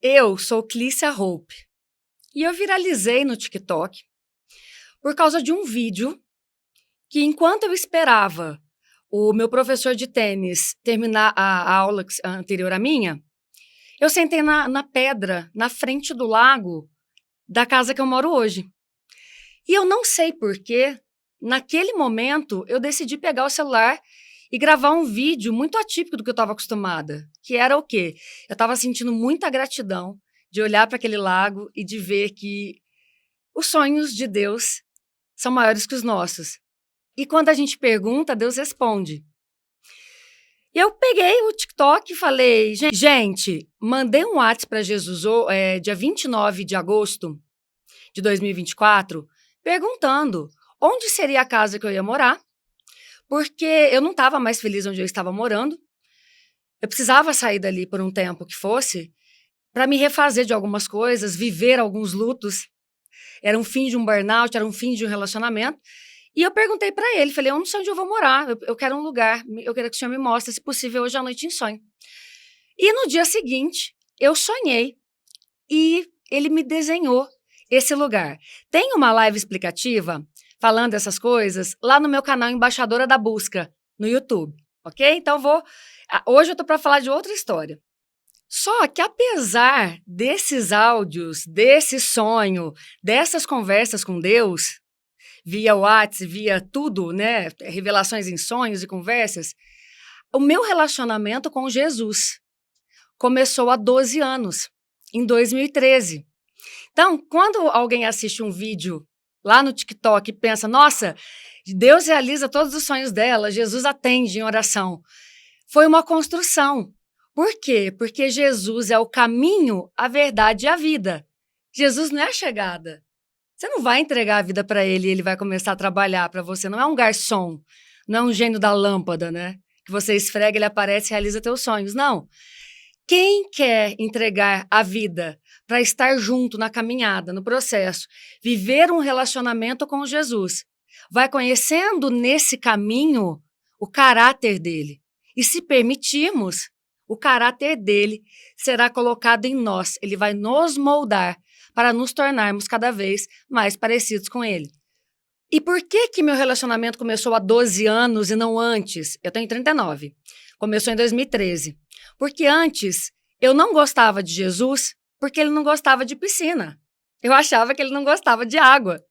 Eu sou Clícia Hope e eu viralizei no TikTok por causa de um vídeo que, enquanto eu esperava o meu professor de tênis terminar a aula anterior à minha, eu sentei na pedra, na frente do lago da casa que eu moro hoje. E eu não sei porquê, naquele momento, eu decidi pegar o celular e gravar um vídeo muito atípico do que eu estava acostumada, que era o quê? Eu estava sentindo muita gratidão de olhar para aquele lago e de ver que os sonhos de Deus são maiores que os nossos. E quando a gente pergunta, Deus responde. E eu peguei o TikTok e falei, gente, mandei um WhatsApp para Jesus dia 29 de agosto de 2024, perguntando onde seria a casa que eu ia morar, porque eu não estava mais feliz onde eu estava morando. Eu precisava sair dali por um tempo que fosse, para me refazer de algumas coisas, viver alguns lutos. Era um fim de um burnout, era um fim de um relacionamento. E eu perguntei para ele, falei, eu não sei onde eu vou morar, eu quero um lugar, eu quero que o senhor me mostre, se possível, hoje à noite em sonho. E no dia seguinte, eu sonhei e ele me desenhou esse lugar. Tem uma live explicativa falando essas coisas lá no meu canal Embaixadora da Busca, no YouTube, ok? Então hoje eu tô para falar de outra história. Só que apesar desses áudios, desse sonho, dessas conversas com Deus, via WhatsApp, via tudo, né, revelações em sonhos e conversas, o meu relacionamento com Jesus começou há 12 anos, em 2013. Então, quando alguém assiste um vídeo lá no TikTok e pensa, nossa, Deus realiza todos os sonhos dela, Jesus atende em oração, foi uma construção. Por quê? Porque Jesus é o caminho, a verdade e a vida. Jesus não é a chegada. Você não vai entregar a vida para ele e ele vai começar a trabalhar para você. Não é um garçom, não é um gênio da lâmpada, né? Que você esfrega, ele aparece e realiza teus sonhos. Não. Quem quer entregar a vida para estar junto na caminhada, no processo, viver um relacionamento com Jesus, vai conhecendo nesse caminho o caráter dele. E se permitirmos, o caráter dele será colocado em nós. Ele vai nos moldar para nos tornarmos cada vez mais parecidos com ele. E por que meu relacionamento começou há 12 anos e não antes? Eu tenho 39. Começou em 2013. Porque antes eu não gostava de Jesus porque ele não gostava de piscina. Eu achava que ele não gostava de água.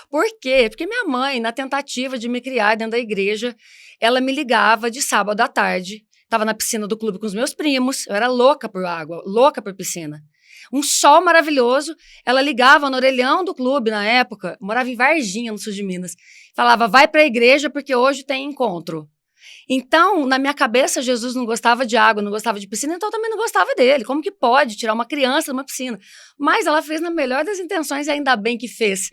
Por quê? Porque minha mãe, na tentativa de me criar dentro da igreja, ela me ligava de sábado à tarde. Estava na piscina do clube com os meus primos. Eu era louca por água, louca por piscina. Um sol maravilhoso, ela ligava no orelhão do clube na época, morava em Varginha, no sul de Minas, falava, vai para a igreja porque hoje tem encontro. Então, na minha cabeça, Jesus não gostava de água, não gostava de piscina, então eu também não gostava dele. Como que pode tirar uma criança de uma piscina? Mas ela fez na melhor das intenções e ainda bem que fez.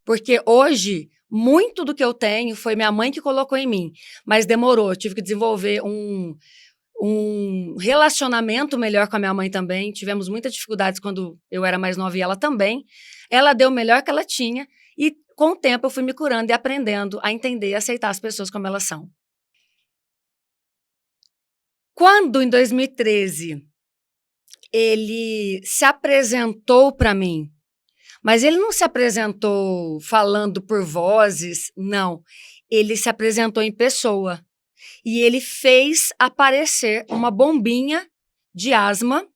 Porque hoje, muito do que eu tenho foi minha mãe que colocou em mim. Mas demorou, eu tive que desenvolver um relacionamento melhor com a minha mãe também. Tivemos muitas dificuldades quando eu era mais nova e ela também. Ela deu o melhor que ela tinha e com o tempo eu fui me curando e aprendendo a entender e aceitar as pessoas como elas são. Quando, em 2013, ele se apresentou para mim, mas ele não se apresentou falando por vozes, não. Ele se apresentou em pessoa. E ele fez aparecer uma bombinha de asma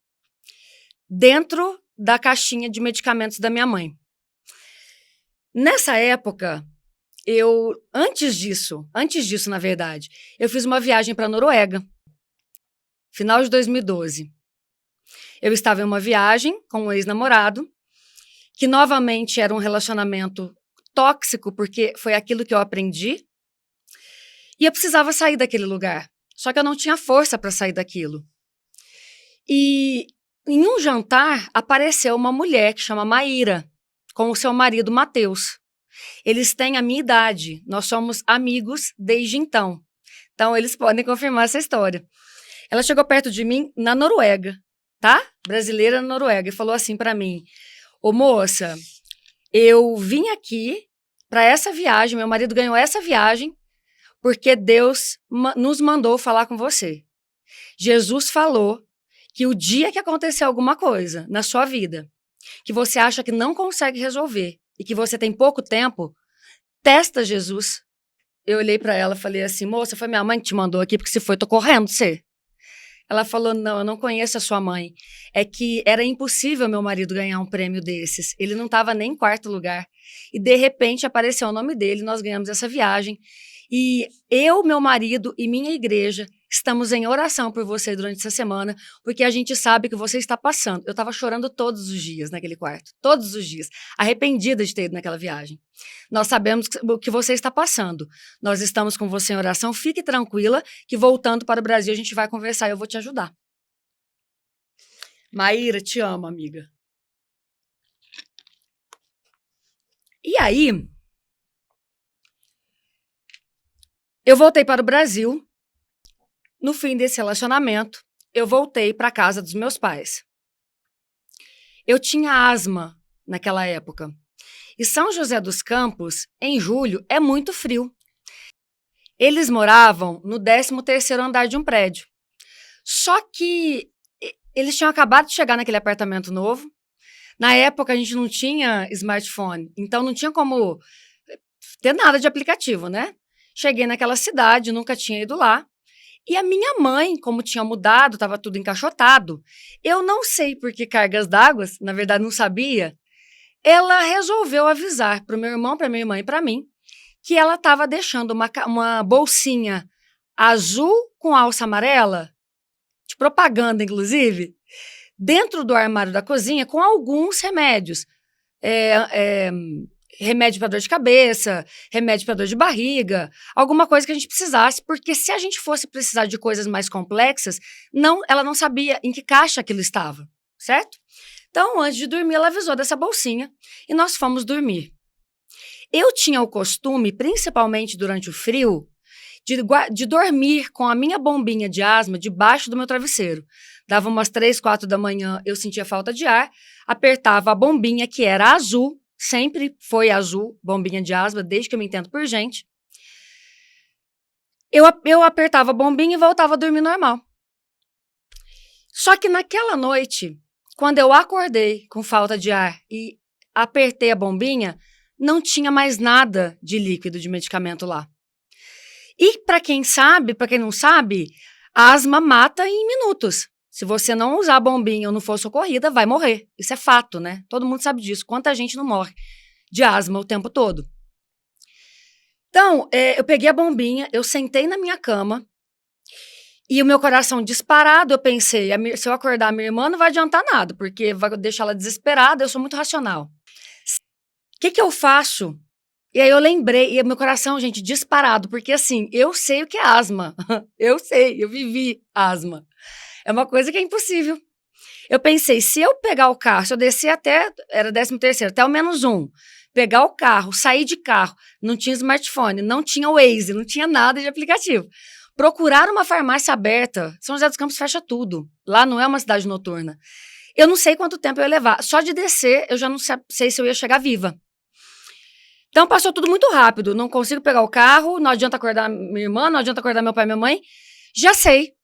dentro da caixinha de medicamentos da minha mãe. Nessa época, antes disso, na verdade, eu fiz uma viagem para a Noruega, final de 2012. Eu estava em uma viagem com um ex-namorado, que novamente era um relacionamento tóxico, porque foi aquilo que eu aprendi, e eu precisava sair daquele lugar. Só que eu não tinha força para sair daquilo. E em um jantar apareceu uma mulher que chama Maíra, com o seu marido Matheus. Eles têm a minha idade, nós somos amigos desde então. Então eles podem confirmar essa história. Ela chegou perto de mim na Noruega, tá? Brasileira na Noruega, e falou assim para mim, ô moça, eu vim aqui para essa viagem, meu marido ganhou essa viagem, porque Deus nos mandou falar com você. Jesus falou que o dia que acontecer alguma coisa na sua vida, que você acha que não consegue resolver e que você tem pouco tempo, testa Jesus. Eu olhei pra ela e falei assim, moça, foi minha mãe que te mandou aqui, porque se foi, tô correndo, você. Ela falou, não, eu não conheço a sua mãe. É que era impossível meu marido ganhar um prêmio desses. Ele não estava nem em quarto lugar. E, de repente, apareceu o nome dele, nós ganhamos essa viagem. E eu, meu marido e minha igreja estamos em oração por você durante essa semana, porque a gente sabe que você está passando. Eu estava chorando todos os dias naquele quarto, todos os dias, arrependida de ter ido naquela viagem. Nós sabemos o que você está passando. Nós estamos com você em oração. Fique tranquila que voltando para o Brasil a gente vai conversar e eu vou te ajudar. Maíra, te amo, amiga. E aí, eu voltei para o Brasil. No fim desse relacionamento, eu voltei para a casa dos meus pais. Eu tinha asma naquela época. E São José dos Campos, em julho, é muito frio. Eles moravam no 13º andar de um prédio. Só que eles tinham acabado de chegar naquele apartamento novo. Na época, a gente não tinha smartphone, então não tinha como ter nada de aplicativo, né? Cheguei naquela cidade, nunca tinha ido lá. E a minha mãe, como tinha mudado, estava tudo encaixotado, eu não sei por que cargas d'água, na verdade não sabia, ela resolveu avisar para o meu irmão, para minha irmã e para mim, que ela estava deixando uma bolsinha azul com alça amarela, de propaganda inclusive, dentro do armário da cozinha com alguns remédios. Remédio para dor de cabeça, remédio para dor de barriga, alguma coisa que a gente precisasse, porque se a gente fosse precisar de coisas mais complexas, ela não sabia em que caixa aquilo estava, certo? Então, antes de dormir, ela avisou dessa bolsinha e nós fomos dormir. Eu tinha o costume, principalmente durante o frio, de dormir com a minha bombinha de asma debaixo do meu travesseiro. Dava umas 3, 4 da manhã, eu sentia falta de ar, apertava a bombinha, que era azul, sempre foi azul, bombinha de asma, desde que eu me entendo por gente. Eu apertava a bombinha e voltava a dormir normal. Só que naquela noite, quando eu acordei com falta de ar e apertei a bombinha, não tinha mais nada de líquido de medicamento lá. E para quem não sabe, a asma mata em minutos. Se você não usar a bombinha ou não for socorrida, vai morrer. Isso é fato, né? Todo mundo sabe disso. Quanta gente não morre de asma o tempo todo. Então, eu peguei a bombinha, eu sentei na minha cama e o meu coração disparado, eu pensei, se eu acordar a minha irmã não vai adiantar nada, porque vai deixar ela desesperada, eu sou muito racional. O que eu faço? E aí eu lembrei, e meu coração, gente, disparado, porque assim, eu sei o que é asma. Eu sei, eu vivi asma. É uma coisa que é impossível. Eu pensei, se eu pegar o carro, se eu descer era 13º, até o -1, pegar o carro, sair de carro, não tinha smartphone, não tinha Waze, não tinha nada de aplicativo. Procurar uma farmácia aberta, São José dos Campos fecha tudo. Lá não é uma cidade noturna. Eu não sei quanto tempo eu ia levar. Só de descer, eu já não sei se eu ia chegar viva. Então, passou tudo muito rápido. Não consigo pegar o carro, não adianta acordar minha irmã, não adianta acordar meu pai e minha mãe. Já sei.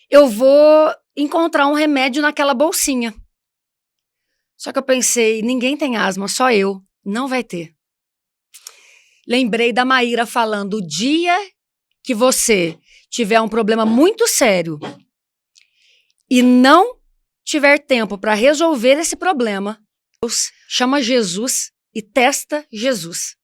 Eu vou encontrar um remédio naquela bolsinha. Só que eu pensei, ninguém tem asma, só eu. Não vai ter. Lembrei da Maíra falando, o dia que você tiver um problema muito sério e não tiver tempo para resolver esse problema, chama Jesus e testa Jesus.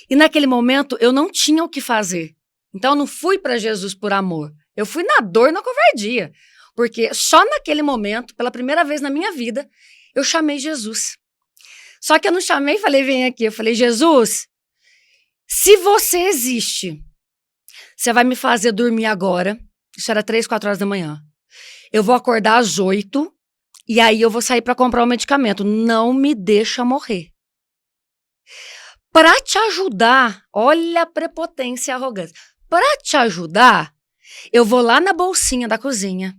E naquele momento eu não tinha o que fazer. Então eu não fui para Jesus por amor. Eu fui na dor e na covardia. Porque só naquele momento, pela primeira vez na minha vida, eu chamei Jesus. Só que eu não chamei e falei, vem aqui. Eu falei, Jesus, se você existe, você vai me fazer dormir agora. Isso era 3, 4 horas da manhã. Eu vou acordar às 8 e aí eu vou sair para comprar o medicamento. Não me deixa morrer. Para te ajudar, olha a prepotência e a arrogância. Para te ajudar, eu vou lá na bolsinha da cozinha,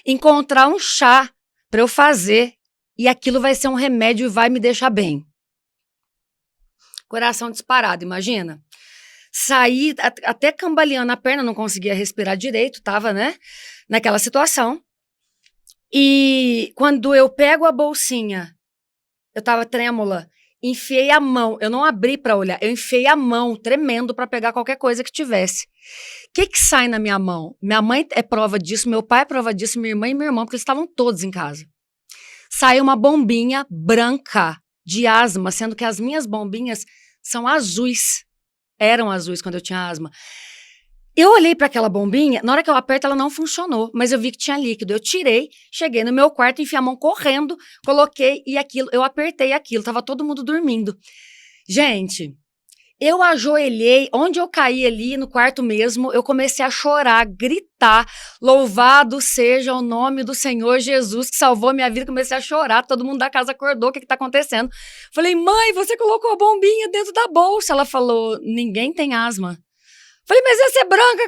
encontrar um chá para eu fazer e aquilo vai ser um remédio e vai me deixar bem. Coração disparado, imagina. Saí até cambaleando a perna, não conseguia respirar direito, tava, né, naquela situação. E quando eu pego a bolsinha, eu tava trêmula, enfiei a mão, eu não abri pra olhar, eu enfiei a mão tremendo pra pegar qualquer coisa que tivesse. O que que sai na minha mão? Minha mãe é prova disso, meu pai é prova disso, minha irmã e meu irmão, porque eles estavam todos em casa. Saiu uma bombinha branca de asma, sendo que as minhas bombinhas são azuis. Eram azuis quando eu tinha asma. Eu olhei para aquela bombinha, na hora que eu aperto ela não funcionou, mas eu vi que tinha líquido. Eu tirei, cheguei no meu quarto, enfiei a mão correndo, coloquei e aquilo, eu apertei aquilo, tava todo mundo dormindo. Gente, eu ajoelhei, onde eu caí ali no quarto mesmo, eu comecei a chorar, gritar, louvado seja o nome do Senhor Jesus que salvou minha vida. Comecei a chorar, todo mundo da casa acordou, o que tá acontecendo? Falei, mãe, você colocou a bombinha dentro da bolsa. Ela falou, ninguém tem asma. Falei, mas essa é branca,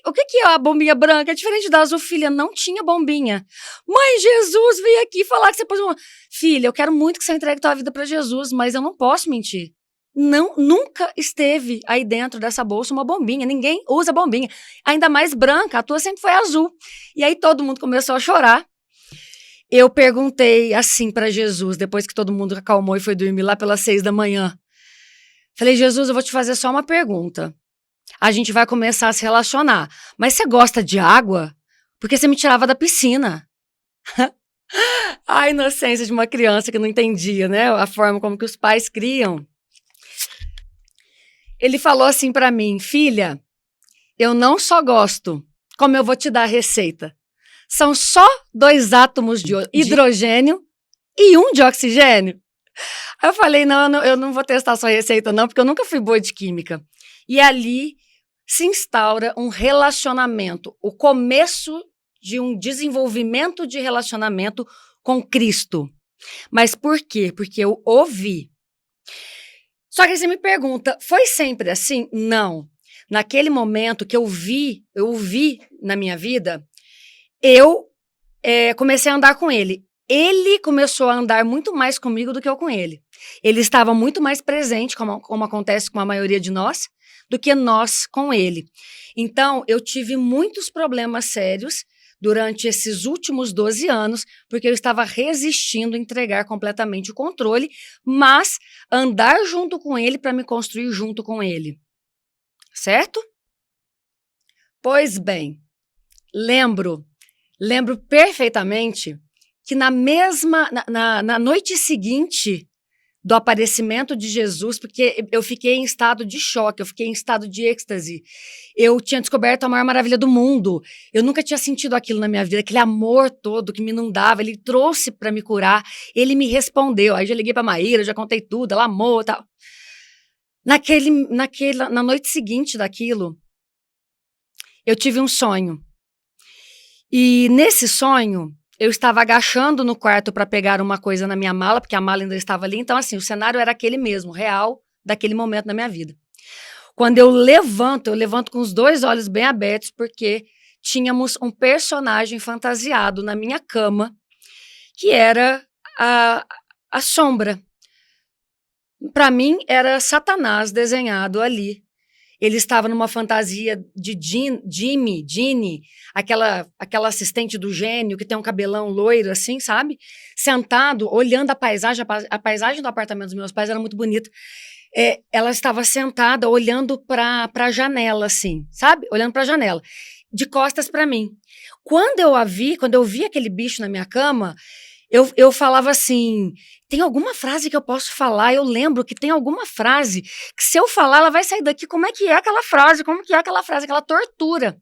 o que que é a bombinha branca? É diferente da azul, filha, não tinha bombinha. Mãe, Jesus veio aqui falar que você pôs uma... Filha, eu quero muito que você entregue tua vida para Jesus, mas eu não posso mentir. Não, nunca esteve aí dentro dessa bolsa uma bombinha, ninguém usa bombinha, ainda mais branca, a tua sempre foi azul. E aí todo mundo começou a chorar. Eu perguntei assim para Jesus, depois que todo mundo acalmou e foi dormir lá pelas 6 da manhã. Falei, Jesus, eu vou te fazer só uma pergunta. A gente vai começar a se relacionar, mas você gosta de água? Porque você me tirava da piscina. A inocência de uma criança que não entendia, né? A forma como que os pais criam. Ele falou assim pra mim, filha, eu não só gosto, como eu vou te dar a receita. São só 2 átomos de hidrogênio e 1 de oxigênio. Aí eu falei, não, eu não vou testar sua receita não, porque eu nunca fui boa de química. E ali se instaura um relacionamento, o começo de um desenvolvimento de relacionamento com Cristo. Mas por quê? Porque eu ouvi. Só que você me pergunta, foi sempre assim? Não. Naquele momento que eu ouvi na minha vida, eu comecei a andar com ele. Ele começou a andar muito mais comigo do que eu com ele. Ele estava muito mais presente, como acontece com a maioria de nós, do que nós com ele. Então, eu tive muitos problemas sérios durante esses últimos 12 anos, porque eu estava resistindo a entregar completamente o controle, mas andar junto com ele para me construir junto com ele. Certo? Pois bem, lembro perfeitamente que na noite seguinte do aparecimento de Jesus, porque eu fiquei em estado de choque, eu fiquei em estado de êxtase. Eu tinha descoberto a maior maravilha do mundo. Eu nunca tinha sentido aquilo na minha vida, aquele amor todo que me inundava. Ele trouxe para me curar, ele me respondeu. Aí já liguei para Maíra, já contei tudo, ela amou e tal. Na noite seguinte daquilo, eu tive um sonho. E nesse sonho, eu estava agachando no quarto para pegar uma coisa na minha mala, porque a mala ainda estava ali. Então, assim, o cenário era aquele mesmo, real, daquele momento na minha vida. Quando eu levanto com os 2 olhos bem abertos, porque tínhamos um personagem fantasiado na minha cama, que era a sombra. Para mim, era Satanás desenhado ali. Ele estava numa fantasia de Ginny, aquela assistente do gênio que tem um cabelão loiro assim, sabe? Sentado, olhando a paisagem do apartamento dos meus pais era muito bonita. Ela estava sentada, olhando para a janela, assim, sabe? Olhando para a janela, de costas para mim. Quando eu vi aquele bicho na minha cama, eu falava assim, tem alguma frase que eu posso falar? Eu lembro que tem alguma frase que se eu falar, ela vai sair daqui. Como é que é aquela frase? Como que é aquela frase? Aquela tortura.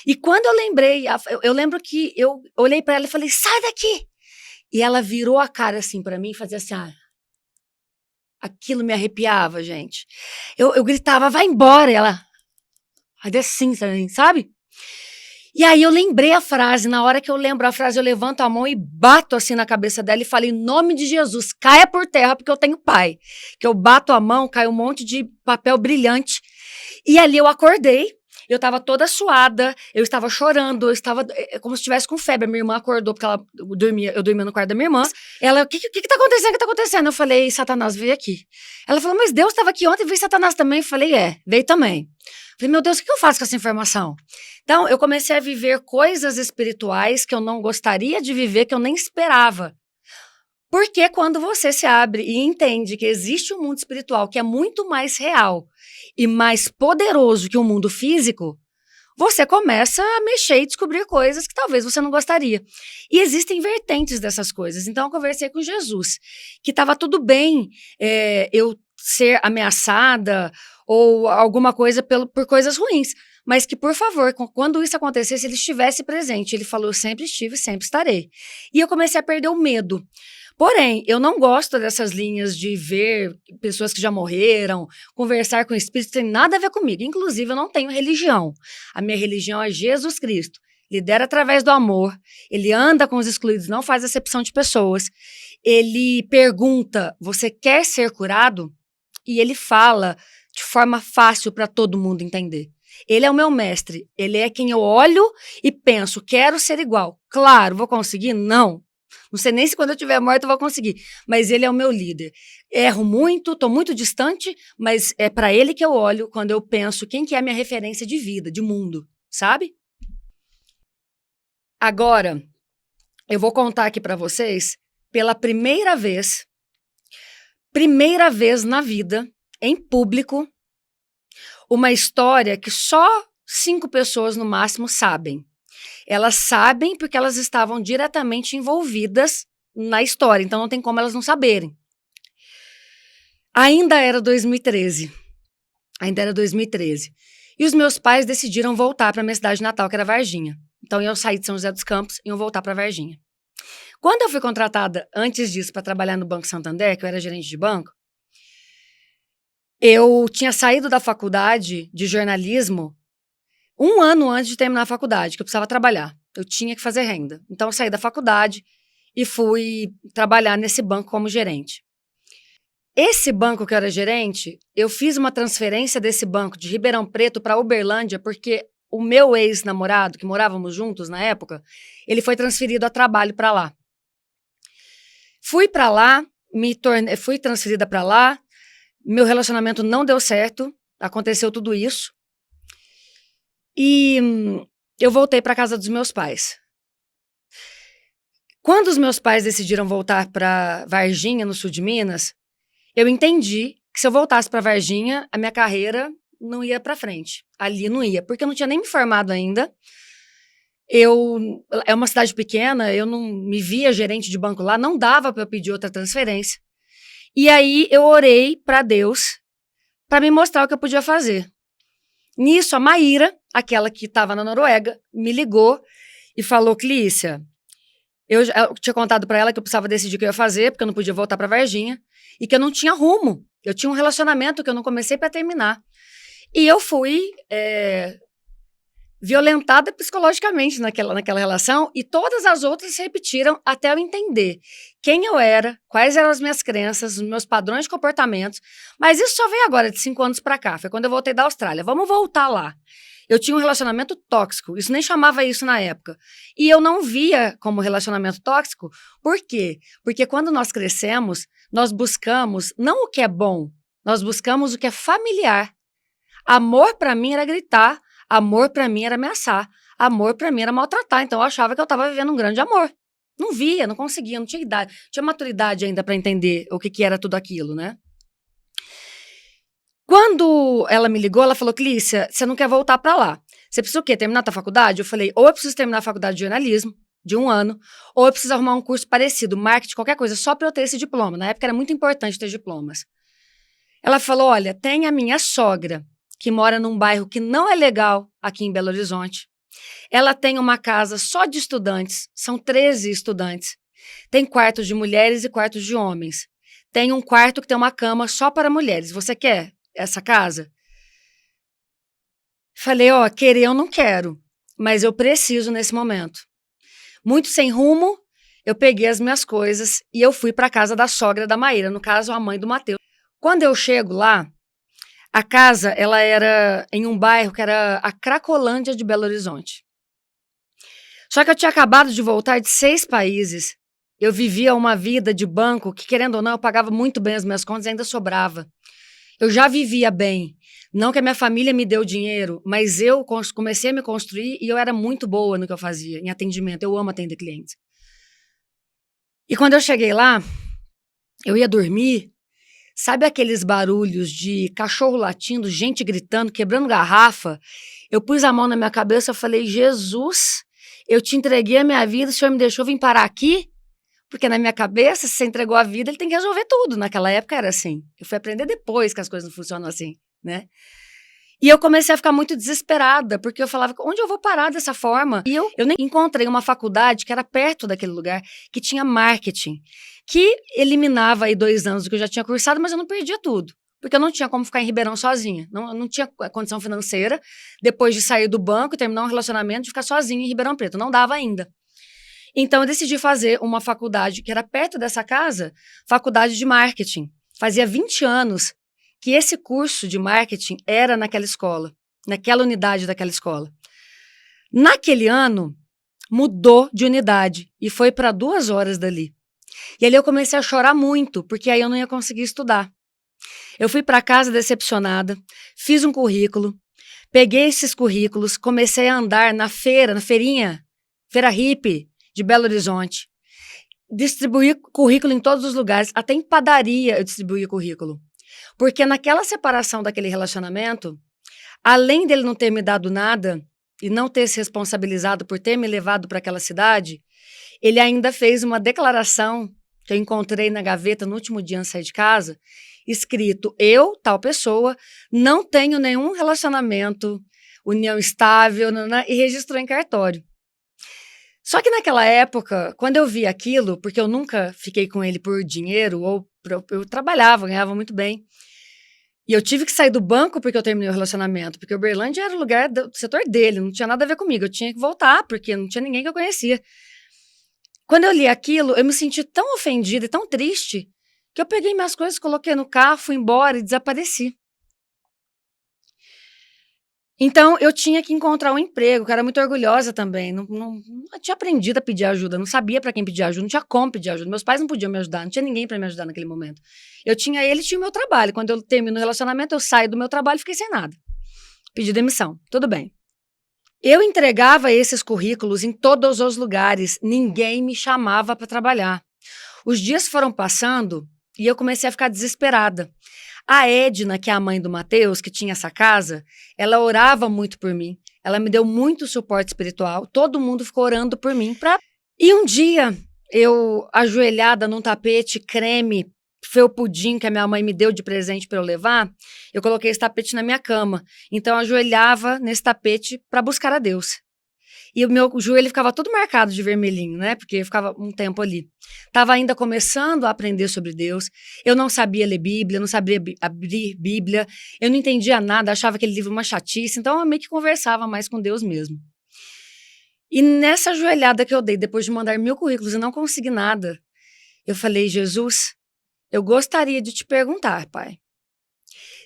E quando eu lembrei, eu lembro que eu olhei para ela e falei, sai daqui! E ela virou a cara assim para mim e fazia assim, aquilo me arrepiava, gente. Eu gritava, vai embora! E ela, assim, sabe? E aí eu lembrei a frase, na hora que eu lembro a frase, eu levanto a mão e bato assim na cabeça dela e falo, em nome de Jesus, caia por terra, porque eu tenho pai. Que eu bato a mão, cai um monte de papel brilhante. E ali eu acordei, eu estava toda suada, eu estava chorando, eu estava como se estivesse com febre. A minha irmã acordou, porque eu dormia no quarto da minha irmã. Ela, o que tá acontecendo? O que tá acontecendo? Eu falei, Satanás veio aqui. Ela falou, mas Deus estava aqui ontem e veio Satanás também. Eu falei, veio também. Falei, meu Deus, o que eu faço com essa informação? Então, eu comecei a viver coisas espirituais que eu não gostaria de viver, que eu nem esperava. Porque quando você se abre e entende que existe um mundo espiritual que é muito mais real e mais poderoso que o mundo físico, você começa a mexer e descobrir coisas que talvez você não gostaria. E existem vertentes dessas coisas. Então, eu conversei com Jesus, que estava tudo bem eu ser ameaçada ou alguma coisa por coisas ruins, mas que, por favor, quando isso acontecesse, ele estivesse presente. Ele falou, eu sempre estive, sempre estarei. E eu comecei a perder o medo. Porém, eu não gosto dessas linhas de ver pessoas que já morreram, conversar com espíritos, tem nada a ver comigo. Inclusive, eu não tenho religião. A minha religião é Jesus Cristo. Lidera através do amor, ele anda com os excluídos, não faz acepção de pessoas. Ele pergunta, você quer ser curado? E ele fala de forma fácil para todo mundo entender. Ele é o meu mestre, ele é quem eu olho e penso, quero ser igual. Claro, vou conseguir? Não. Não sei nem se quando eu estiver morta eu vou conseguir, mas ele é o meu líder. Erro muito, estou muito distante, mas é para ele que eu olho quando eu penso quem que é a minha referência de vida, de mundo, sabe? Agora, eu vou contar aqui para vocês, pela primeira vez na vida, em público, uma história que só 5 pessoas no máximo sabem. Elas sabem porque elas estavam diretamente envolvidas na história, então não tem como elas não saberem. Ainda era 2013. E os meus pais decidiram voltar para minha cidade natal, que era Varginha. Então eu saí de São José dos Campos e iam voltar para Varginha. Quando eu fui contratada antes disso para trabalhar no Banco Santander, que eu era gerente de banco, eu tinha saído da faculdade de jornalismo 1 ano antes de terminar a faculdade, que eu precisava trabalhar. Eu tinha que fazer renda. Então, eu saí da faculdade e fui trabalhar nesse banco como gerente. Esse banco que eu era gerente, eu fiz uma transferência desse banco de Ribeirão Preto para Uberlândia, porque o meu ex-namorado, que morávamos juntos na época, ele foi transferido a trabalho para lá. Fui para lá, fui transferida para lá, meu relacionamento não deu certo, aconteceu tudo isso. E eu voltei para a casa dos meus pais. Quando os meus pais decidiram voltar para Varginha, no sul de Minas, eu entendi que se eu voltasse para Varginha, a minha carreira não ia para frente. Ali não ia, porque eu não tinha nem me formado ainda. É uma cidade pequena, eu não me via gerente de banco lá, não dava para eu pedir outra transferência. E aí eu orei para Deus para me mostrar o que eu podia fazer. Nisso, a Maíra, aquela que estava na Noruega, me ligou e falou, Clícia, eu tinha contado para ela que eu precisava decidir o que eu ia fazer, porque eu não podia voltar para Varginha, e que eu não tinha rumo. Eu tinha um relacionamento que eu não comecei para terminar. E eu fui violentada psicologicamente naquela relação, e todas as outras se repetiram até eu entender quem eu era, quais eram as minhas crenças, os meus padrões de comportamentos. Mas isso só veio agora, de 5 anos para cá. Foi quando eu voltei da Austrália. Vamos voltar lá. Eu tinha um relacionamento tóxico, isso nem chamava isso na época. E eu não via como relacionamento tóxico, por quê? Porque quando nós crescemos, nós buscamos não o que é bom, nós buscamos o que é familiar. Amor para mim era gritar, amor para mim era ameaçar, amor para mim era maltratar, então eu achava que eu estava vivendo um grande amor. Não via, não conseguia, não tinha idade, não tinha maturidade ainda para entender o que era tudo aquilo, né? Quando ela me ligou, ela falou, Clícia, você não quer voltar para lá. Você precisa o quê? Terminar a tua faculdade? Eu falei, ou eu preciso terminar a faculdade de jornalismo, de 1 ano, ou eu preciso arrumar um curso parecido, marketing, qualquer coisa, só para eu ter esse diploma. Na época era muito importante ter diplomas. Ela falou, olha, tem a minha sogra, que mora num bairro que não é legal aqui em Belo Horizonte. Ela tem uma casa só de estudantes, são 13 estudantes. Tem quartos de mulheres e quartos de homens. Tem um quarto que tem uma cama só para mulheres. Você quer essa casa? Falei, ó, querer eu não quero, mas eu preciso nesse momento. Muito sem rumo, eu peguei as minhas coisas e eu fui para a casa da sogra da Maíra, no caso, a mãe do Matheus. Quando eu chego lá, a casa, ela era em um bairro que era a Cracolândia de Belo Horizonte. Só que eu tinha acabado de voltar de 6 países. Eu vivia uma vida de banco que, querendo ou não, eu pagava muito bem as minhas contas e ainda sobrava. Eu já vivia bem. Não que a minha família me deu dinheiro, mas eu comecei a me construir e eu era muito boa no que eu fazia, em atendimento. Eu amo atender clientes. E quando eu cheguei lá, eu ia dormir, sabe aqueles barulhos de cachorro latindo, gente gritando, quebrando garrafa? Eu pus a mão na minha cabeça e falei, Jesus, eu te entreguei a minha vida, o Senhor me deixou vir parar aqui? Porque na minha cabeça, se você entregou a vida, ele tem que resolver tudo. Naquela época era assim. Eu fui aprender depois que as coisas não funcionam assim, né? E eu comecei a ficar muito desesperada, porque eu falava, onde eu vou parar dessa forma? E eu nem encontrei uma faculdade que era perto daquele lugar, que tinha marketing, que eliminava aí 2 anos do que eu já tinha cursado, mas eu não perdia tudo. Porque eu não tinha como ficar em Ribeirão sozinha. Não tinha condição financeira, depois de sair do banco e terminar um relacionamento, de ficar sozinha em Ribeirão Preto. Não dava ainda. Então, eu decidi fazer uma faculdade que era perto dessa casa, faculdade de marketing. Fazia 20 anos que esse curso de marketing era naquela escola, naquela unidade daquela escola. Naquele ano, mudou de unidade e foi para 2 horas dali. E ali eu comecei a chorar muito, porque aí eu não ia conseguir estudar. Eu fui para casa decepcionada, fiz um currículo, peguei esses currículos, comecei a andar na feirinha, feira hippie de Belo Horizonte. Distribuí currículo em todos os lugares, até em padaria eu distribuía currículo. Porque naquela separação daquele relacionamento, além dele não ter me dado nada e não ter se responsabilizado por ter me levado para aquela cidade, ele ainda fez uma declaração que eu encontrei na gaveta no último dia antes de sair de casa, escrito, eu, tal pessoa, não tenho nenhum relacionamento, união estável, e registrou em cartório. Só que naquela época, quando eu vi aquilo, porque eu nunca fiquei com ele por dinheiro, ou eu trabalhava, ganhava muito bem, e eu tive que sair do banco porque eu terminei o relacionamento, porque o Uberlândia era o lugar do setor dele, não tinha nada a ver comigo, eu tinha que voltar, porque não tinha ninguém que eu conhecia. Quando eu li aquilo, eu me senti tão ofendida e tão triste, que eu peguei minhas coisas, coloquei no carro, fui embora e desapareci. Então, eu tinha que encontrar um emprego, que eu era muito orgulhosa também, não tinha aprendido a pedir ajuda, não sabia para quem pedir ajuda, não tinha como pedir ajuda, meus pais não podiam me ajudar, não tinha ninguém para me ajudar naquele momento. Eu tinha ele e tinha o meu trabalho, quando eu termino o relacionamento, eu saio do meu trabalho e fiquei sem nada. Pedi demissão, tudo bem. Eu entregava esses currículos em todos os lugares, ninguém me chamava para trabalhar. Os dias foram passando e eu comecei a ficar desesperada. A Edna, que é a mãe do Matheus, que tinha essa casa, ela orava muito por mim. Ela me deu muito suporte espiritual. Todo mundo ficou orando por mim. E um dia, eu, ajoelhada num tapete creme, felpudim, que a minha mãe me deu de presente para eu levar, eu coloquei esse tapete na minha cama. Então, eu ajoelhava nesse tapete para buscar a Deus. E o meu joelho ficava todo marcado de vermelhinho, né? Porque eu ficava um tempo ali. Estava ainda começando a aprender sobre Deus. Eu não sabia ler Bíblia, não sabia abrir Bíblia. Eu não entendia nada, achava aquele livro uma chatice. Então, eu meio que conversava mais com Deus mesmo. E nessa ajoelhada que eu dei, depois de mandar 1000 currículos e não consegui nada, eu falei, Jesus, eu gostaria de te perguntar, Pai,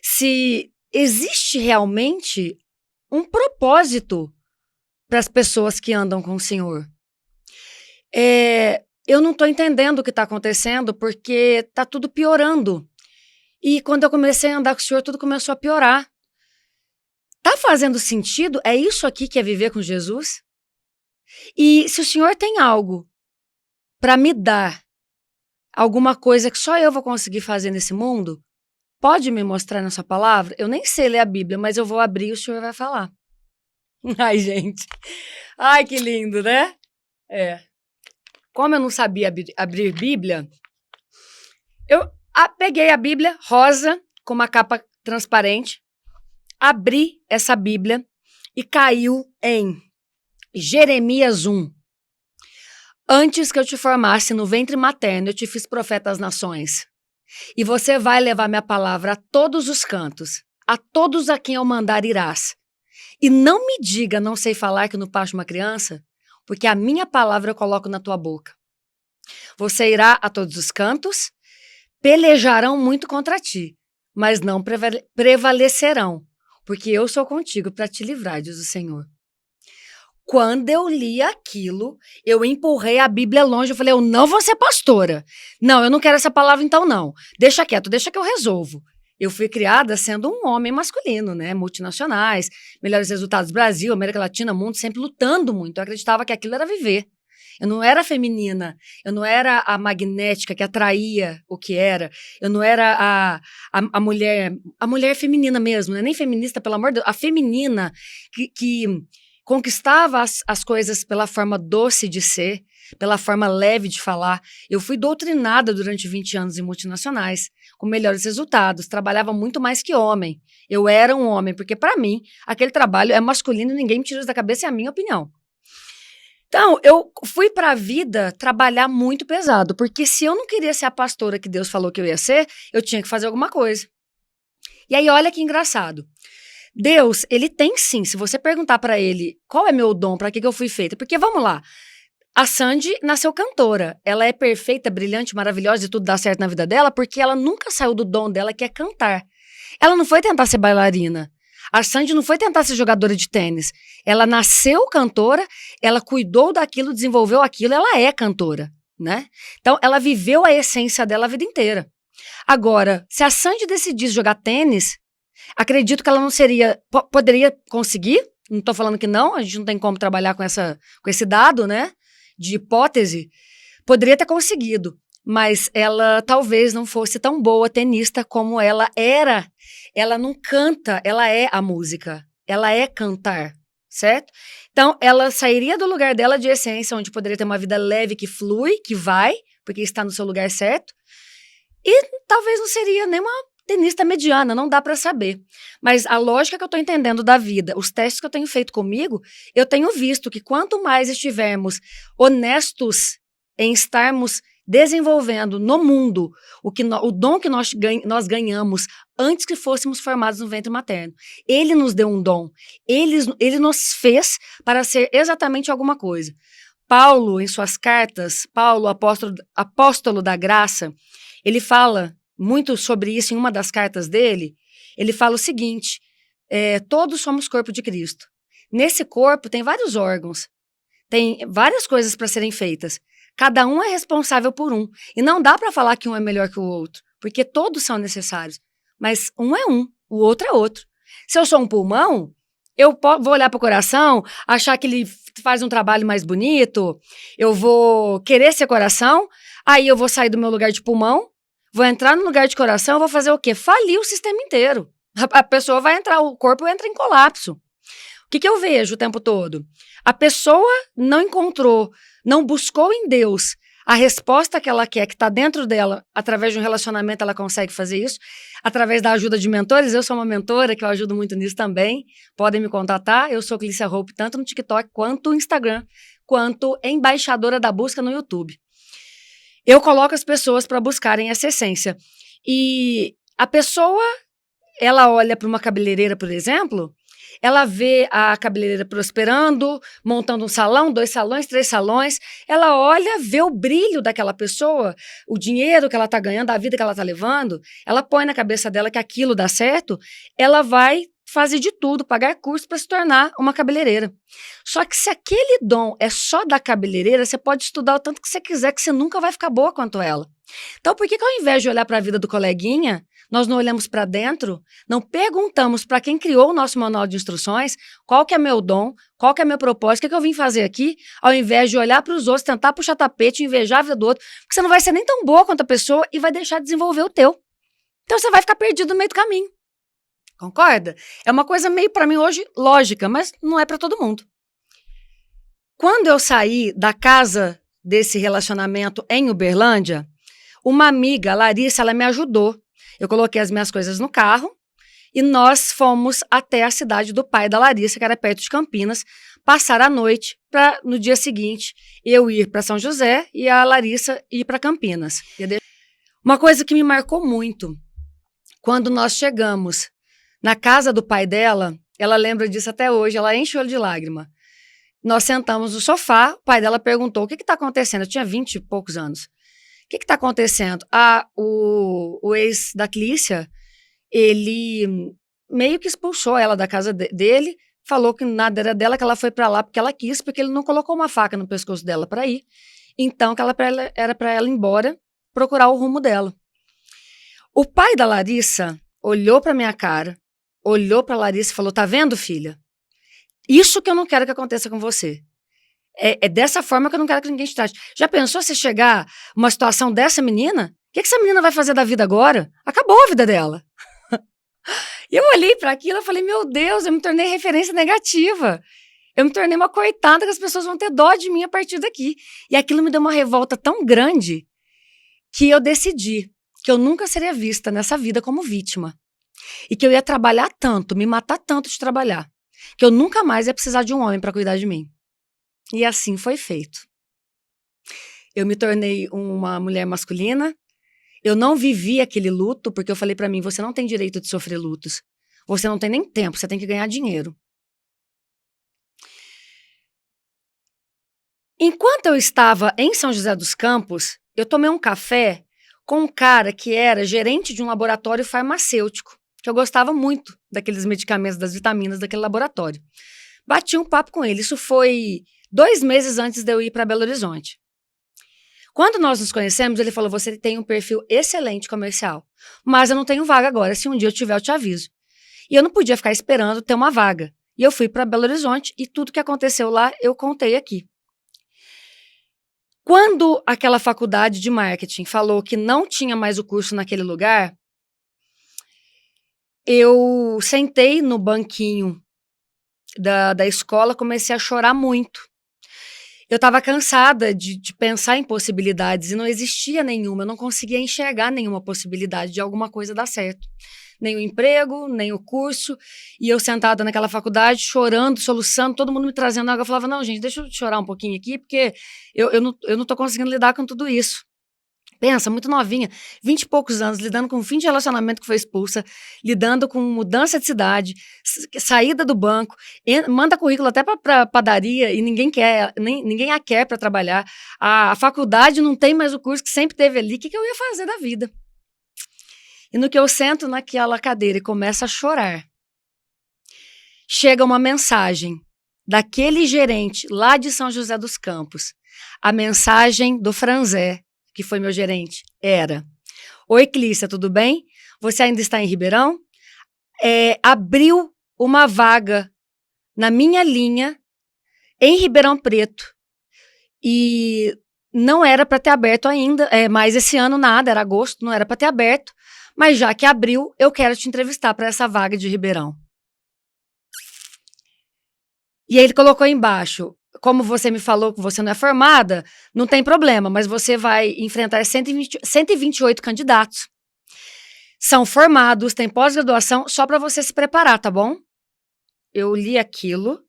se existe realmente um propósito para as pessoas que andam com o Senhor. Eu não estou entendendo o que está acontecendo porque está tudo piorando. E quando eu comecei a andar com o Senhor, tudo começou a piorar. Está fazendo sentido? É isso aqui que é viver com Jesus? E se o Senhor tem algo para me dar, alguma coisa que só eu vou conseguir fazer nesse mundo, pode me mostrar na sua palavra? Eu nem sei ler a Bíblia, mas eu vou abrir e o Senhor vai falar. Ai, gente. Ai, que lindo, né? Como eu não sabia abrir Bíblia, eu peguei a Bíblia rosa, com uma capa transparente, abri essa Bíblia e caiu em Jeremias 1. Antes que eu te formasse no ventre materno, eu te fiz profeta às nações. E você vai levar minha palavra a todos os cantos, a todos a quem eu mandar irás. E não me diga, não sei falar, que no pasto de uma criança, porque a minha palavra eu coloco na tua boca. Você irá a todos os cantos, pelejarão muito contra ti, mas não prevalecerão, porque eu sou contigo para te livrar, diz o Senhor. Quando eu li aquilo, eu empurrei a Bíblia longe, eu falei, eu não vou ser pastora. Não, eu não quero essa palavra então não. Deixa quieto, deixa que eu resolvo. Eu fui criada sendo um homem masculino, né? Multinacionais, melhores resultados do Brasil, América Latina, mundo, sempre lutando muito. Eu acreditava que aquilo era viver. Eu não era feminina, eu não era a magnética que atraía o que era, eu não era a mulher feminina mesmo, né? Nem feminista, pelo amor de Deus, a feminina que conquistava as coisas pela forma doce de ser, pela forma leve de falar. Eu fui doutrinada durante 20 anos em multinacionais, com melhores resultados, trabalhava muito mais que homem. Eu era um homem, porque para mim, aquele trabalho é masculino e ninguém me tira isso da cabeça, é a minha opinião. Então, eu fui para a vida trabalhar muito pesado, porque se eu não queria ser a pastora que Deus falou que eu ia ser, eu tinha que fazer alguma coisa. E aí, olha que engraçado. Deus, ele tem sim, se você perguntar para ele qual é meu dom, para que eu fui feita, porque vamos lá, a Sandy nasceu cantora, ela é perfeita, brilhante, maravilhosa e tudo dá certo na vida dela, porque ela nunca saiu do dom dela, que é cantar. Ela não foi tentar ser bailarina. A Sandy não foi tentar ser jogadora de tênis. Ela nasceu cantora, ela cuidou daquilo, desenvolveu aquilo, ela é cantora, né? Então, ela viveu a essência dela a vida inteira. Agora, se a Sandy decidisse jogar tênis, acredito que ela não seria... Poderia conseguir, não estou falando que não, a gente não tem como trabalhar com esse dado, né? De hipótese. Poderia ter conseguido, mas ela talvez não fosse tão boa tenista como ela era. Ela não canta, ela é a música. Ela é cantar, certo? Então, ela sairia do lugar dela de essência, onde poderia ter uma vida leve, que flui, que vai, porque está no seu lugar certo. E talvez não seria nem uma tenista mediana, não dá para saber. Mas a lógica que eu estou entendendo da vida, os testes que eu tenho feito comigo, eu tenho visto que quanto mais estivermos honestos em estarmos desenvolvendo no mundo o dom que nós ganhamos antes que fôssemos formados no ventre materno. Ele nos deu um dom. Ele nos fez para ser exatamente alguma coisa. Paulo, em suas cartas, Paulo, apóstolo da graça, ele fala muito sobre isso em uma das cartas dele. Ele fala o seguinte, todos somos corpo de Cristo. Nesse corpo tem vários órgãos, tem várias coisas para serem feitas. Cada um é responsável por um. E não dá para falar que um é melhor que o outro, porque todos são necessários. Mas um é um, o outro é outro. Se eu sou um pulmão, eu vou olhar para o coração, achar que ele faz um trabalho mais bonito, eu vou querer ser coração, aí eu vou sair do meu lugar de pulmão, vou entrar no lugar de coração, vou fazer o quê? Falir o sistema inteiro. A pessoa vai entrar, o corpo entra em colapso. O que eu vejo o tempo todo? A pessoa não encontrou, não buscou em Deus a resposta que ela quer, que está dentro dela, através de um relacionamento ela consegue fazer isso, através da ajuda de mentores. Eu sou uma mentora, que eu ajudo muito nisso também, podem me contatar. Eu sou Clícia Hope, tanto no TikTok, quanto no Instagram, quanto embaixadora da busca no YouTube. Eu coloco as pessoas para buscarem essa essência. E a pessoa, ela olha para uma cabeleireira, por exemplo, ela vê a cabeleireira prosperando, montando um salão, 2 salões, 3 salões. Ela olha, vê o brilho daquela pessoa, o dinheiro que ela está ganhando, a vida que ela está levando. Ela põe na cabeça dela que aquilo dá certo. Ela vai fazer de tudo, pagar curso para se tornar uma cabeleireira. Só que se aquele dom é só da cabeleireira, você pode estudar o tanto que você quiser, que você nunca vai ficar boa quanto ela. Então, por que ao invés de olhar para a vida do coleguinha, nós não olhamos para dentro, não perguntamos para quem criou o nosso manual de instruções qual que é meu dom, qual que é meu propósito, o que eu vim fazer aqui, ao invés de olhar para os outros, tentar puxar tapete, invejar a vida do outro, porque você não vai ser nem tão boa quanto a pessoa e vai deixar de desenvolver o teu. Então, você vai ficar perdido no meio do caminho. Concorda? É uma coisa meio, para mim, hoje, lógica, mas não é para todo mundo. Quando eu saí da casa desse relacionamento em Uberlândia, uma amiga, a Larissa, ela me ajudou. Eu coloquei as minhas coisas no carro e nós fomos até a cidade do pai da Larissa, que era perto de Campinas, passar a noite para, no dia seguinte, eu ir para São José e a Larissa ir para Campinas. Uma coisa que me marcou muito, quando nós chegamos na casa do pai dela, ela lembra disso até hoje, ela enche o olho de lágrima. Nós sentamos no sofá, o pai dela perguntou, o que está acontecendo? Eu tinha 20 e poucos anos. O que está acontecendo? O ex da Clícia, ele meio que expulsou ela da casa dele, falou que nada era dela, que ela foi para lá porque ela quis, porque ele não colocou uma faca no pescoço dela para ir. Então, que era para ela ir embora, procurar o rumo dela. O pai da Larissa olhou pra minha cara, olhou pra Larissa e falou: tá vendo, filha? Isso que eu não quero que aconteça com você. É dessa forma que eu não quero que ninguém te trate. Já pensou se chegar uma situação dessa menina? O que essa menina vai fazer da vida agora? Acabou a vida dela. E eu olhei pra aquilo e falei: meu Deus, eu me tornei referência negativa. Eu me tornei uma coitada que as pessoas vão ter dó de mim a partir daqui. E aquilo me deu uma revolta tão grande que eu decidi que eu nunca seria vista nessa vida como vítima. E que eu ia trabalhar tanto, me matar tanto de trabalhar, que eu nunca mais ia precisar de um homem para cuidar de mim. E assim foi feito. Eu me tornei uma mulher masculina. Eu não vivi aquele luto, porque eu falei para mim: você não tem direito de sofrer lutos. Você não tem nem tempo, você tem que ganhar dinheiro. Enquanto eu estava em São José dos Campos, eu tomei um café com um cara que era gerente de um laboratório farmacêutico, que eu gostava muito daqueles medicamentos, das vitaminas daquele laboratório. Bati um papo com ele. Isso foi 2 meses antes de eu ir para Belo Horizonte. Quando nós nos conhecemos, ele falou: você tem um perfil excelente comercial, mas eu não tenho vaga agora. Se um dia eu tiver, eu te aviso. E eu não podia ficar esperando ter uma vaga. E eu fui para Belo Horizonte e tudo que aconteceu lá eu contei aqui. Quando aquela faculdade de marketing falou que não tinha mais o curso naquele lugar, eu sentei no banquinho da escola, comecei a chorar muito. Eu estava cansada de pensar em possibilidades e não existia nenhuma, eu não conseguia enxergar nenhuma possibilidade de alguma coisa dar certo. Nem o emprego, nem o curso, e eu sentada naquela faculdade, chorando, soluçando, todo mundo me trazendo água. Eu falava: não, gente, deixa eu chorar um pouquinho aqui, porque eu não tô conseguindo lidar com tudo isso. Pensa, muito novinha, 20 e poucos anos, lidando com um fim de relacionamento que foi expulsa, lidando com mudança de cidade, saída do banco, manda currículo até para padaria e ninguém quer, ninguém a quer para trabalhar. A faculdade não tem mais o curso que sempre teve ali. O que eu ia fazer da vida? E no que eu sento naquela cadeira e começo a chorar, chega uma mensagem daquele gerente lá de São José dos Campos. A mensagem do Franzé, que foi meu gerente, era: oi, Clícia, tudo bem? Você ainda está em Ribeirão? Abriu uma vaga na minha linha em Ribeirão Preto e não era para ter aberto ainda, mas esse ano nada, era agosto, não era para ter aberto, mas já que abriu, eu quero te entrevistar para essa vaga de Ribeirão. E aí ele colocou embaixo: como você me falou que você não é formada, não tem problema, mas você vai enfrentar 128 candidatos. São formados, têm pós-graduação, só para você se preparar, tá bom? Eu li aquilo,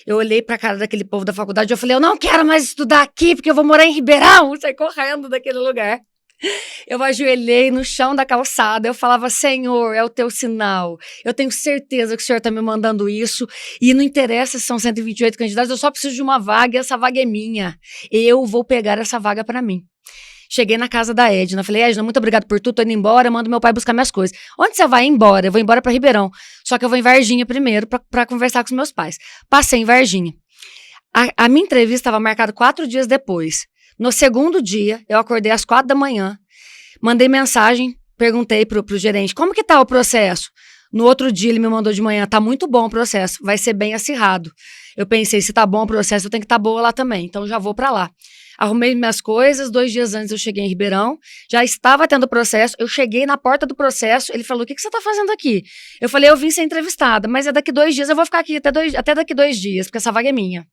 eu olhei pra cara daquele povo da faculdade, eu falei: eu não quero mais estudar aqui, porque eu vou morar em Ribeirão. Saí correndo daquele lugar. Eu ajoelhei no chão da calçada, eu falava: Senhor, é o teu sinal, eu tenho certeza que o Senhor está me mandando isso, e não interessa se são 128 candidatos, eu só preciso de uma vaga, e essa vaga é minha, eu vou pegar essa vaga para mim. Cheguei na casa da Edna, falei: Edna, muito obrigada por tudo, tô indo embora, mando meu pai buscar minhas coisas. Onde você vai embora? Eu vou embora para Ribeirão, só que eu vou em Varginha primeiro para conversar com os meus pais. Passei em Varginha. A minha entrevista estava marcada 4 dias depois. No segundo dia, eu acordei às 4 da manhã, mandei mensagem, perguntei pro gerente: como que tá o processo? No outro dia ele me mandou de manhã: tá muito bom o processo, vai ser bem acirrado. Eu pensei: se tá bom o processo, eu tenho que estar boa lá também, então já vou para lá. Arrumei minhas coisas, 2 dias antes eu cheguei em Ribeirão, já estava tendo processo, eu cheguei na porta do processo, ele falou: o que você tá fazendo aqui? Eu falei: eu vim ser entrevistada, mas é daqui 2 dias, eu vou ficar aqui até daqui 2 dias, porque essa vaga é minha.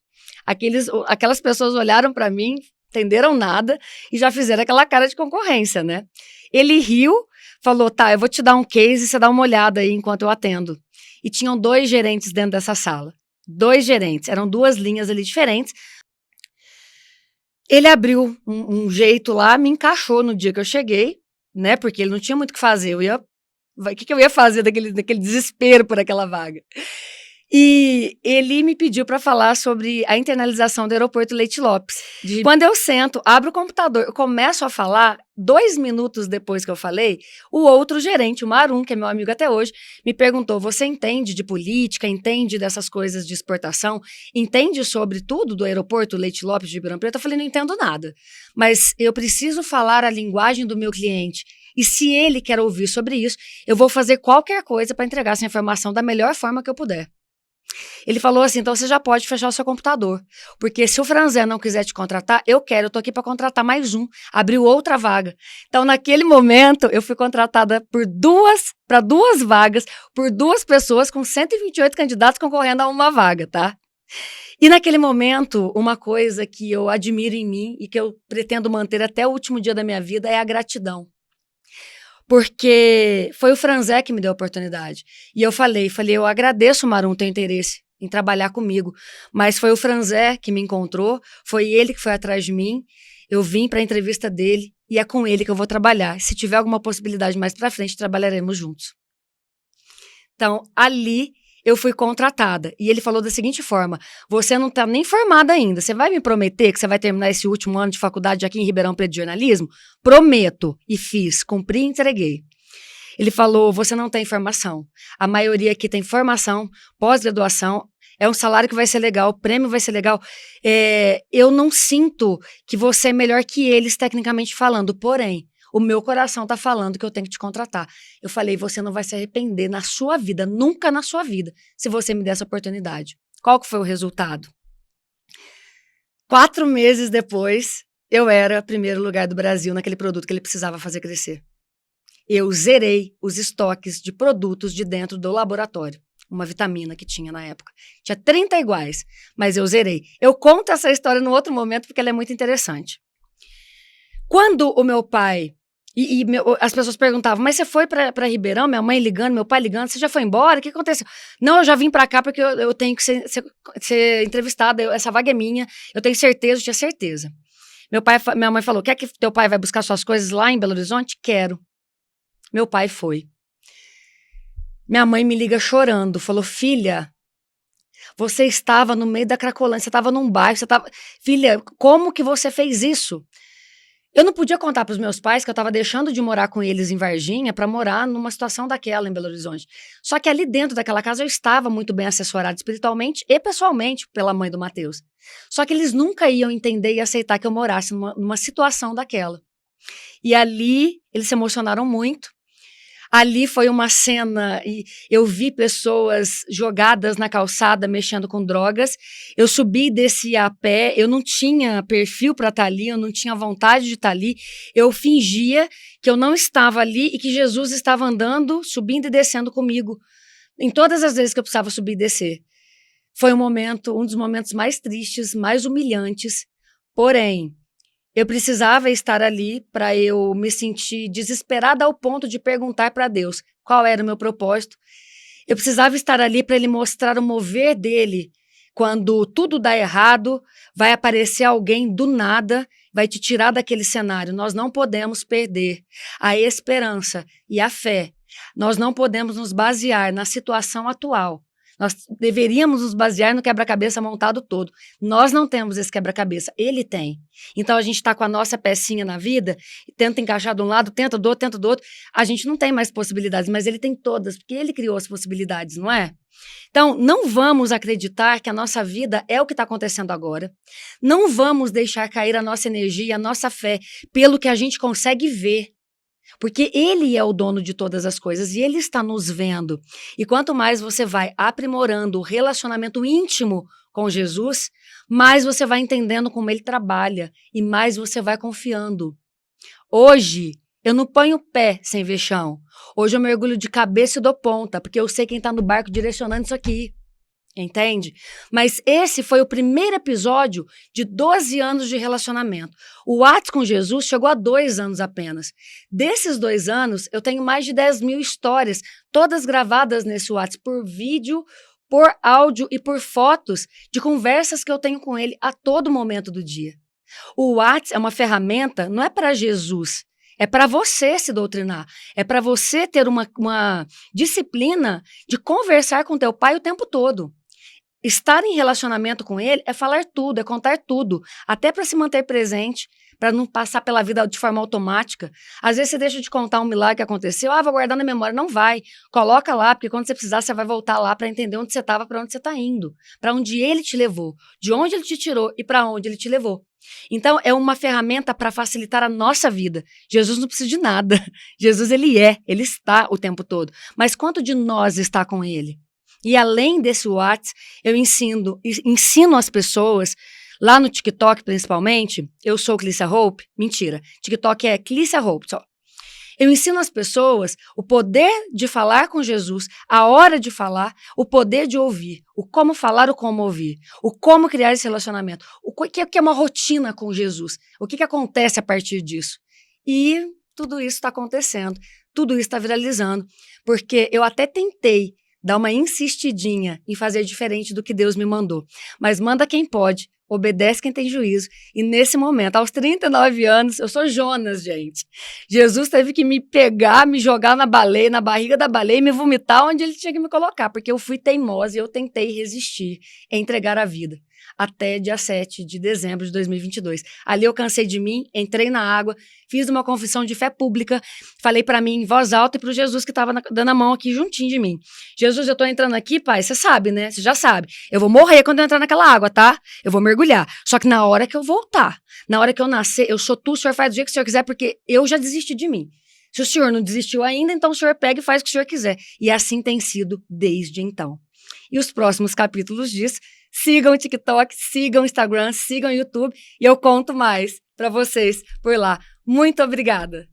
Aquelas pessoas olharam para mim, entenderam nada e já fizeram aquela cara de concorrência, né? Ele riu, falou: tá, eu vou te dar um case e você dá uma olhada aí enquanto eu atendo. E tinham 2 gerentes dentro dessa sala. 2 gerentes, eram 2 linhas ali diferentes. Ele abriu um jeito lá, me encaixou no dia que eu cheguei, né? Porque ele não tinha muito o que fazer. O que eu ia fazer daquele desespero por aquela vaga? E ele me pediu para falar sobre a internalização do aeroporto Leite Lopes. Quando eu sento, abro o computador, eu começo a falar, 2 minutos depois que eu falei, o outro gerente, o Marum, que é meu amigo até hoje, me perguntou: você entende de política, entende dessas coisas de exportação, entende sobre tudo do aeroporto Leite Lopes de Ribeirão Preto? Eu falei: não entendo nada, mas eu preciso falar a linguagem do meu cliente. E se ele quer ouvir sobre isso, eu vou fazer qualquer coisa para entregar essa informação da melhor forma que eu puder. Ele falou assim, então você já pode fechar o seu computador, porque se o Franzé não quiser te contratar, eu tô aqui para contratar mais um, abriu outra vaga. Então naquele momento eu fui contratada para duas vagas, por duas pessoas com 128 candidatos concorrendo a uma vaga, tá? E naquele momento, uma coisa que eu admiro em mim e que eu pretendo manter até o último dia da minha vida é a gratidão. Porque foi o Franzé que me deu a oportunidade. E eu falei, eu agradeço, Marum, teu interesse em trabalhar comigo, mas foi o Franzé que me encontrou, foi ele que foi atrás de mim, eu vim para a entrevista dele e é com ele que eu vou trabalhar. Se tiver alguma possibilidade mais para frente, trabalharemos juntos. Então, ali eu fui contratada. E ele falou da seguinte forma, você não está nem formada ainda, você vai me prometer que você vai terminar esse último ano de faculdade aqui em Ribeirão Preto de jornalismo? Prometo. E fiz, cumpri e entreguei. Ele falou, você não tem formação. A maioria aqui tem formação, pós-graduação, é um salário que vai ser legal, o prêmio vai ser legal. Eu não sinto que você é melhor que eles tecnicamente falando, porém, o meu coração tá falando que eu tenho que te contratar. Eu falei, você não vai se arrepender na sua vida, nunca na sua vida, se você me der essa oportunidade. Qual que foi o resultado? 4 meses depois, eu era primeiro lugar do Brasil naquele produto que ele precisava fazer crescer. Eu zerei os estoques de produtos de dentro do laboratório. Uma vitamina que tinha na época. Tinha 30 iguais, mas eu zerei. Eu conto essa história no outro momento porque ela é muito interessante. Quando o meu pai... as pessoas perguntavam, mas você foi para Ribeirão, minha mãe ligando, meu pai ligando, você já foi embora? O que aconteceu? Não, eu já vim para cá porque eu tenho que ser entrevistada, essa vaga é minha, eu tenho certeza, eu tinha certeza. Minha mãe falou, quer que teu pai vai buscar suas coisas lá em Belo Horizonte? Quero. Meu pai foi. Minha mãe me liga chorando, falou, filha, você estava no meio da Cracolândia, você estava num bairro, filha, como que você fez isso? Eu não podia contar para os meus pais que eu estava deixando de morar com eles em Varginha para morar numa situação daquela em Belo Horizonte. Só que ali dentro daquela casa eu estava muito bem assessorada espiritualmente e pessoalmente pela mãe do Matheus. Só que eles nunca iam entender e aceitar que eu morasse numa situação daquela. E ali eles se emocionaram muito. Ali foi uma cena e eu vi pessoas jogadas na calçada mexendo com drogas. Eu subi e desci a pé, eu não tinha perfil para estar ali, eu não tinha vontade de estar ali. Eu fingia que eu não estava ali e que Jesus estava andando, subindo e descendo comigo. Em todas as vezes que eu precisava subir e descer. Foi um dos momentos mais tristes, mais humilhantes. Porém, eu precisava estar ali para eu me sentir desesperada ao ponto de perguntar para Deus qual era o meu propósito. Eu precisava estar ali para ele mostrar o mover dele. Quando tudo dá errado, vai aparecer alguém do nada, vai te tirar daquele cenário. Nós não podemos perder a esperança e a fé. Nós não podemos nos basear na situação atual. Nós deveríamos nos basear no quebra-cabeça montado todo. Nós não temos esse quebra-cabeça, ele tem. Então a gente está com a nossa pecinha na vida, tenta encaixar de um lado, tenta do outro. A gente não tem mais possibilidades, mas ele tem todas, porque ele criou as possibilidades, não é? Então, não vamos acreditar que a nossa vida é o que está acontecendo agora. Não vamos deixar cair a nossa energia, a nossa fé, pelo que a gente consegue ver. Porque ele é o dono de todas as coisas e ele está nos vendo. E quanto mais você vai aprimorando o relacionamento íntimo com Jesus, mais você vai entendendo como ele trabalha e mais você vai confiando. Hoje, eu não ponho o pé sem ver chão. Hoje eu mergulho de cabeça e dou ponta, porque eu sei quem está no barco direcionando isso aqui. Entende? Mas esse foi o primeiro episódio de 12 anos de relacionamento. O WhatsApp com Jesus chegou a 2 anos apenas. Desses 2 anos, eu tenho mais de 10 mil histórias, todas gravadas nesse WhatsApp, por vídeo, por áudio e por fotos de conversas que eu tenho com ele a todo momento do dia. O WhatsApp é uma ferramenta, não é para Jesus, é para você se doutrinar, é para você ter uma disciplina de conversar com teu pai o tempo todo. Estar em relacionamento com ele é falar tudo, é contar tudo, até para se manter presente, para não passar pela vida de forma automática. Às vezes você deixa de contar um milagre que aconteceu, vou guardar na memória. Não vai. Coloca lá, porque quando você precisar, você vai voltar lá para entender onde você estava, para onde você está indo, para onde ele te levou, de onde ele te tirou e para onde ele te levou. Então, é uma ferramenta para facilitar a nossa vida. Jesus não precisa de nada. Jesus, ele está o tempo todo. Mas quanto de nós está com ele? E além desse WhatsApp, eu ensino as pessoas, lá no TikTok principalmente, eu sou Clícia Hope, mentira, TikTok é Clícia Hope só. Eu ensino as pessoas o poder de falar com Jesus, a hora de falar, o poder de ouvir, o como falar, o como ouvir, o como criar esse relacionamento, o que é uma rotina com Jesus, o que acontece a partir disso. E tudo isso está acontecendo, tudo isso está viralizando, porque eu até tentei dar uma insistidinha em fazer diferente do que Deus me mandou, mas manda quem pode, obedece quem tem juízo. E nesse momento, aos 39 anos, eu sou Jonas, gente. Jesus teve que me pegar, me jogar na baleia, na barriga da baleia e me vomitar onde ele tinha que me colocar, porque eu fui teimosa e eu tentei resistir em entregar a vida. Até dia 7 de dezembro de 2022. Ali eu cansei de mim, entrei na água, fiz uma confissão de fé pública, falei para mim em voz alta e pro Jesus que estava dando a mão aqui juntinho de mim. Jesus, eu tô entrando aqui, pai, você sabe, né? Você já sabe. Eu vou morrer quando eu entrar naquela água, tá? Eu vou mergulhar. Só que na hora que eu voltar, na hora que eu nascer, eu sou tu, o senhor faz do jeito que o senhor quiser, porque eu já desisti de mim. Se o senhor não desistiu ainda, então o senhor pega e faz o que o senhor quiser. E assim tem sido desde então. E os próximos capítulos disso, sigam o TikTok, sigam o Instagram, sigam o YouTube e eu conto mais para vocês por lá. Muito obrigada!